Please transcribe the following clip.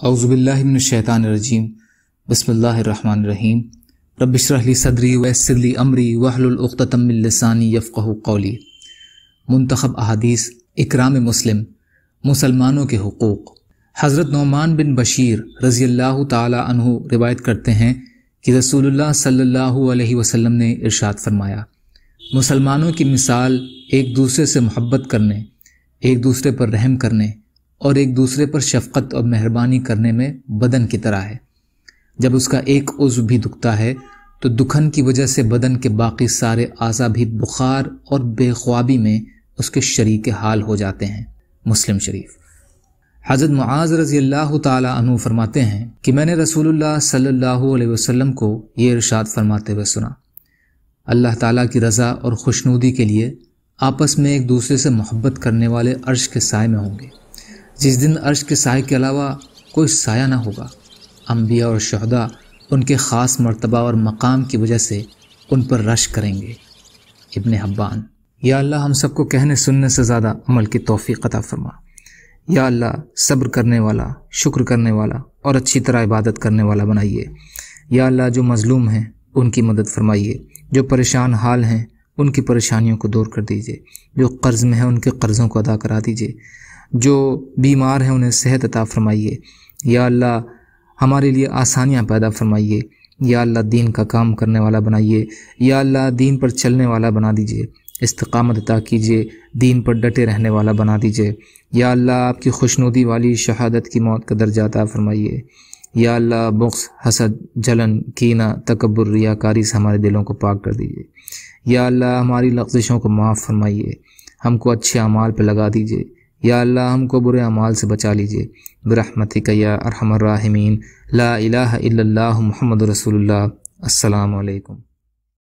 اعوذ باللہ من الشیطان الرجیم بسم اللہ الرحمن الرحیم رب اشرح لی صدری ویسر لی امری واحلل عقدۃ من لسانی یفقہوا قولی۔ منتخب احادیث اکرام مسلم، مسلمانوں کے حقوق۔ حضرت نعمان بن بشیر رضی اللہ تعالی عنہ روایت کرتے ہیں کہ رسول اللہ صلی اللہ علیہ وسلم نے ارشاد فرمایا، مسلمانوں کی مثال ایک دوسرے سے محبت کرنے، ایک دوسرے پر رحم کرنے اور ایک دوسرے پر شفقت اور مہربانی کرنے میں بدن کی طرح ہے۔ جب اس کا ایک عضو بھی دکھتا ہے تو دکھن کی وجہ سے بدن کے باقی سارے اعضاء بھی بخار اور بے خوابی میں اس کے شریک حال ہو جاتے ہیں۔ مسلم شریف۔ حضرت معاذ رضی اللہ تعالی عنہ فرماتے ہیں کہ میں نے رسول اللہ صلی اللہ علیہ وسلم کو یہ ارشاد فرماتے ہوئے سنا، اللہ تعالیٰ کی رضا اور خوشنودی کے لیے آپس میں ایک دوسرے سے محبت کرنے والے عرش کے سائے میں ہوں گے، جس دن عرش کے سائے کے علاوہ کوئی سایہ نہ ہوگا۔ انبیاء اور شہداء ان کے خاص مرتبہ اور مقام کی وجہ سے ان پر رشک کریں گے۔ ابن حبان۔ یا اللہ ہم سب کو کہنے سننے سے زیادہ عمل کی توفیق عطا فرما۔ یا اللہ صبر کرنے والا، شکر کرنے والا اور اچھی طرح عبادت کرنے والا بنائیے۔ یا اللہ جو مظلوم ہیں ان کی مدد فرمائیے، جو پریشان حال ہیں ان کی پریشانیوں کو دور کر دیجیے، جو قرض میں ہیں ان کے قرضوں کو ادا کرا دیجیے، جو بیمار ہیں انہیں صحت عطا فرمائیے۔ یا اللہ ہمارے لیے آسانیاں پیدا فرمائیے۔ یا اللہ دین کا کام کرنے والا بنائیے۔ یا اللہ دین پر چلنے والا بنا دیجیے، استقامت عطا کیجیے، دین پر ڈٹے رہنے والا بنا دیجیے۔ یا اللہ آپ کی خوشنودی والی شہادت کی موت کا درجہ عطا فرمائیے۔ یا اللہ بغض، حسد، جلن، کینہ، تکبر، ریاکاری سے ہمارے دلوں کو پاک کر دیجیے۔ یا اللہ ہماری لغزشوں کو معاف فرمائیے، ہم کو اچھے اعمال پہ لگا دیجیے۔ یا اللہ ہم کو برے اعمال سے بچا لیجیے، برحمتک یا ارحم الراحمین۔ لا الہ الا اللہ محمد رسول اللہ۔ السلام علیکم۔